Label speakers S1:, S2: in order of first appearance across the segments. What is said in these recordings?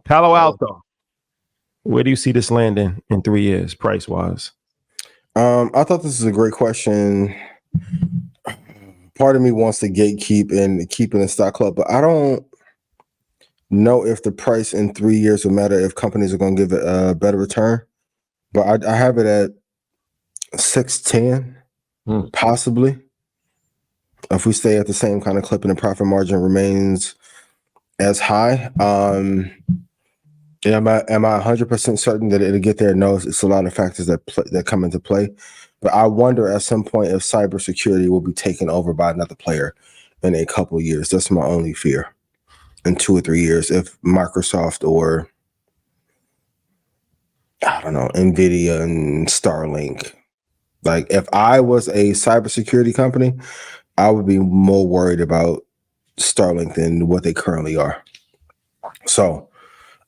S1: Palo Alto. Where do you see this landing in 3 years, price wise?
S2: I thought this is a great question. Part of me wants to gatekeep and keep in the stock club, but I don't know if the price in 3 years will matter if companies are going to give it a better return. But I have it at 610, possibly. If we stay at the same kind of clip and the profit margin remains as high. Am I 100% certain that it'll get there? No, it's a lot of factors that come into play. But I wonder at some point if cybersecurity will be taken over by another player in a couple of years. That's my only fear. In 2 or 3 years, if Microsoft or I don't know, NVIDIA and Starlink. Like if I was a cybersecurity company, I would be more worried about Starlink than what they currently are. So,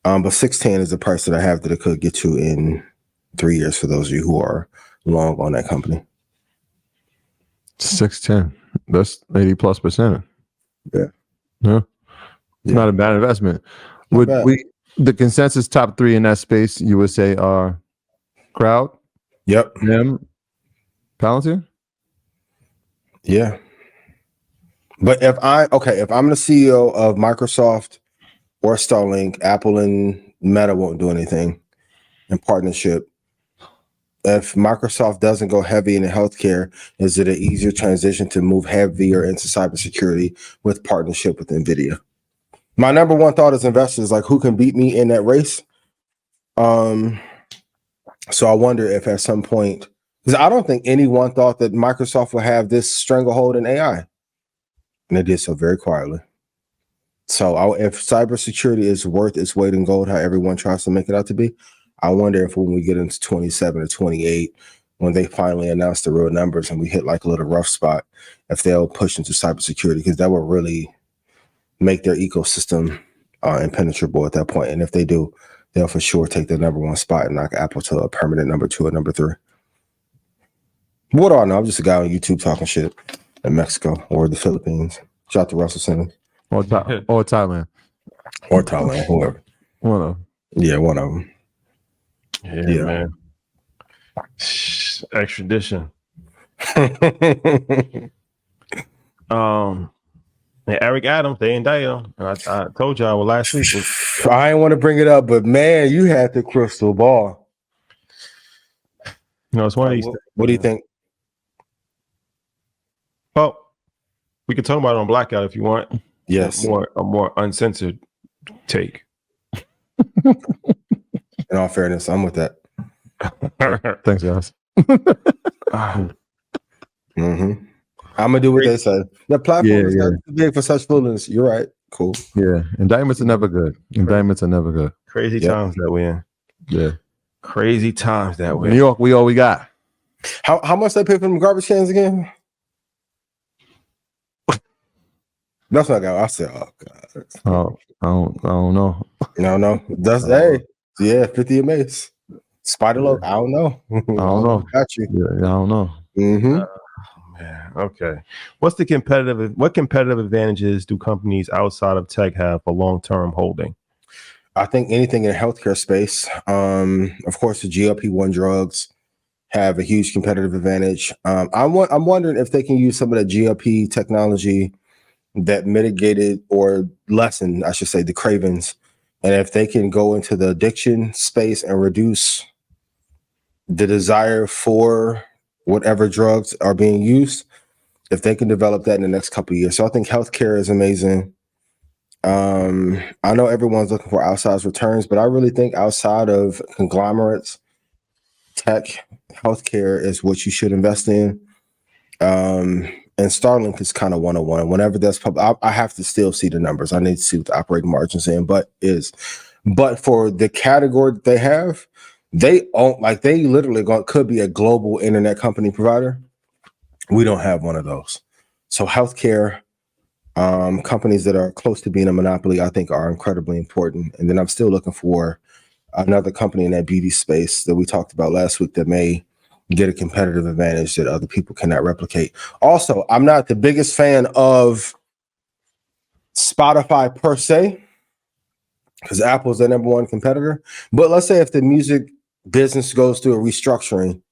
S2: but 610 is the price that I have that it could get to in 3 years for those of you who are long on that company.
S3: 610. That's 80+%.
S2: Yeah.
S3: Yeah. It's not a bad investment. The consensus top 3 in that space, you would say, are Crowd?
S2: Yep.
S3: Them? Palantir?
S2: Yeah. But if I'm the CEO of Microsoft or Starlink, Apple and Meta won't do anything in partnership. If Microsoft doesn't go heavy into healthcare, is it an easier transition to move heavier into cybersecurity with partnership with NVIDIA? My number one thought as investors, like who can beat me in that race? So I wonder if at some point, because I don't think anyone thought that Microsoft would have this stranglehold in AI. And it did so very quietly. So if cybersecurity is worth its weight in gold, how everyone tries to make it out to be, I wonder if when we get into 27 or 28, when they finally announce the real numbers and we hit like a little rough spot, if they'll push into cybersecurity, because that will really make their ecosystem impenetrable at that point. And if they do, they'll for sure take the number one spot and knock Apple to a permanent number 2 or number 3. What do I know? I'm just a guy on YouTube talking shit in Mexico or the Philippines. Shout out to Russell Simmons.
S3: Or Thailand.
S2: Or Thailand, whoever.
S3: One of them.
S2: Yeah, one of them.
S1: Yeah. Man. Extradition. Eric Adams, they indicted him. I told y'all last week.
S2: I didn't want to bring it up, but man, you had the crystal ball.
S1: It's one of these things.
S2: What do you think?
S1: Well, we can talk about it on Blackout if you want.
S2: Yes.
S1: A more uncensored take.
S2: In all fairness, I'm with that.
S3: Thanks, guys.
S2: I'm gonna do what they say. The platform is not too big for such foolishness. You're right. Cool.
S3: Yeah. Indictments are never good.
S1: Crazy times that we're in.
S3: Yeah.
S1: Crazy times that we're in.
S3: New York, we all we got.
S2: How much they pay for them garbage cans again? That's not I said, oh God.
S3: Oh, I don't know.
S2: No. That's 50 a mace. Spider load. I don't know.
S3: I don't know.
S2: Got you.
S3: Yeah, I don't know.
S2: Mm-hmm.
S1: Man, okay. What competitive advantages do companies outside of tech have for long-term holding?
S2: I think anything in the healthcare space. Of course, the GLP-1 drugs have a huge competitive advantage. I'm wondering if they can use some of the GLP technology that mitigated or lessened, I should say, the cravings, and if they can go into the addiction space and reduce the desire for whatever drugs are being used, if they can develop that in the next couple of years. So I think healthcare is amazing. I know everyone's looking for outsized returns, but I really think outside of conglomerates, tech, healthcare is what you should invest in. And Starlink is kind of 101. Whenever that's public, I have to still see the numbers. I need to see what the operating margins in, but for the category that they have, they literally could be a global internet company provider. We don't have one of those. So healthcare companies that are close to being a monopoly, I think, are incredibly important. And then I'm still looking for another company in that beauty space that we talked about last week that may get a competitive advantage that other people cannot replicate. Also, I'm not the biggest fan of Spotify per se. because Apple's their number one competitor. But let's say if the music business goes through a restructuring,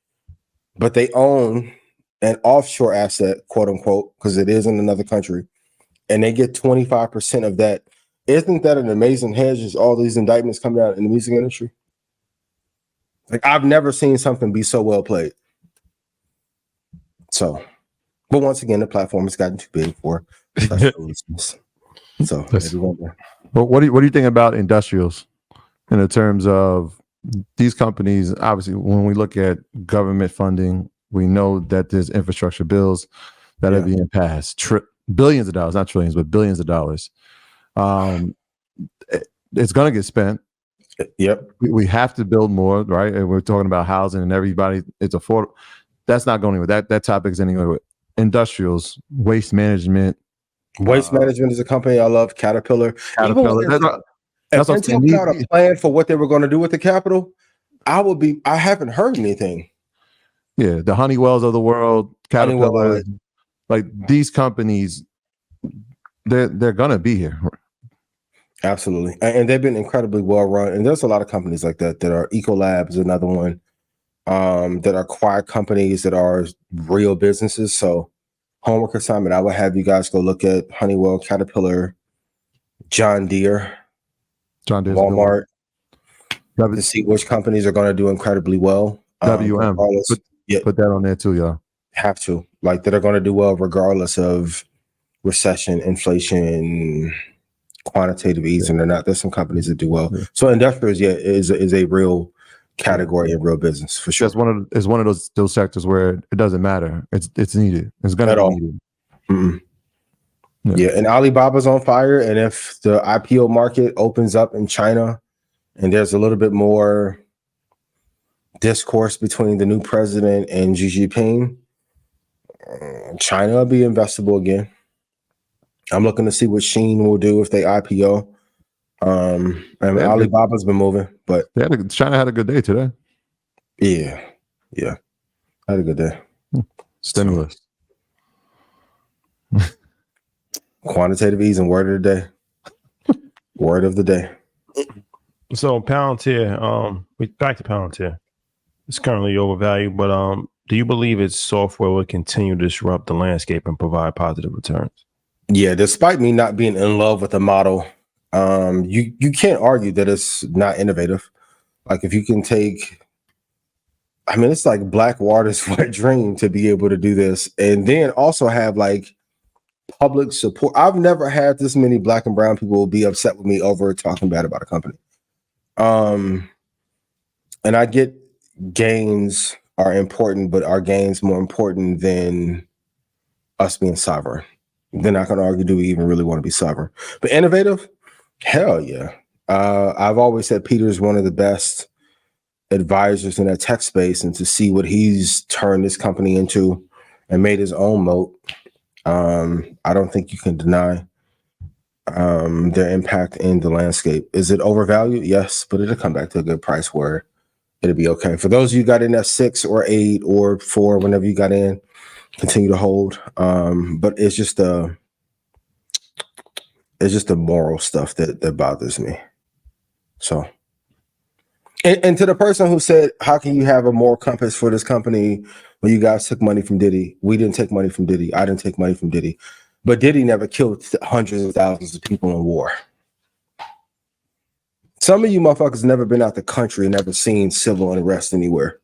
S2: but they own an offshore asset, quote unquote, because it is in another country, and they get 25% of that. Isn't that an amazing hedge? As all these indictments coming out in the music industry? Like, I've never seen something be so well played. So, but once again, the platform has gotten too big for special releases. So,
S3: well, what do you think about industrials in the terms of these companies? Obviously, when we look at government funding, we know that there's infrastructure bills that are being passed, billions of dollars, not trillions, but billions of dollars. It's going to get spent.
S2: Yep.
S3: We have to build more, right? And we're talking about housing and everybody. It's affordable. That's not going anywhere. That topic is anywhere. Industrials, waste management.
S2: Waste management is a company I love. Caterpillar. Even if Intel put out a plan for what they were going to do with the capital, I haven't heard anything.
S3: Yeah, the Honeywells of the world, Caterpillar, like these companies, they're gonna be here.
S2: Absolutely, and they've been incredibly well run. And there's a lot of companies like that are Ecolab is another one, that are quiet companies that are real businesses. So, homework assignment, I would have you guys go look at Honeywell, Caterpillar, John Deere, Walmart, to see which companies are going to do incredibly well.
S3: WM, put that on there too, y'all.
S2: Have to, like, that are going to do well regardless of recession, inflation, quantitative easing or not. There's some companies that do well. So industrials, is a real category and real business for sure.
S3: It's one of those sectors where it doesn't matter. It's needed. It's gonna be needed.
S2: Mm-hmm. Yeah, and Alibaba's on fire. And if the IPO market opens up in China, and there's a little bit more discourse between the new president and Xi Jinping, China will be investable again. I'm looking to see what Shein will do if they IPO. Alibaba's been moving, but
S3: China had a good day today.
S2: Yeah, had a good day.
S3: Stimulus,
S2: quantitative easing. Word of the day. Word of the day.
S1: So Palantir, we back to Palantir. It's currently overvalued, but do you believe its software will continue to disrupt the landscape and provide positive returns?
S2: Yeah, despite me not being in love with the model, you can't argue that it's not innovative. Like, if you can take, I mean, it's like Blackwater's wet dream to be able to do this, and then also have like public support. I've never had this many Black and brown people be upset with me over talking bad about a company. And I get gains are important, but are gains more important than us being sovereign? They're not going to argue, do we even really want to be sovereign? But innovative? Hell yeah. I've always said Peter's one of the best advisors in that tech space, and to see what he's turned this company into and made his own moat, I don't think you can deny their impact in the landscape. Is it overvalued? Yes, but it'll come back to a good price where it'll be okay. For those of you who got in at 6 or 8 or 4, whenever you got in, continue to hold. But it's just the moral stuff that bothers me. So, and to the person who said, how can you have a moral compass for this company when you guys took money from Diddy? We didn't take money from Diddy. I didn't take money from Diddy. But Diddy never killed hundreds of thousands of people in war. Some of you motherfuckers never been out the country and never seen civil unrest anywhere,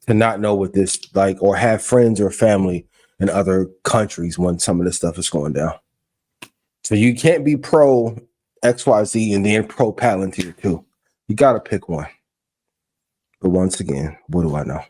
S2: to not know what this like, or have friends or family in other countries when some of this stuff is going down. So you can't be pro XYZ and then pro Palantir too. You got to pick one. But once again, what do I know?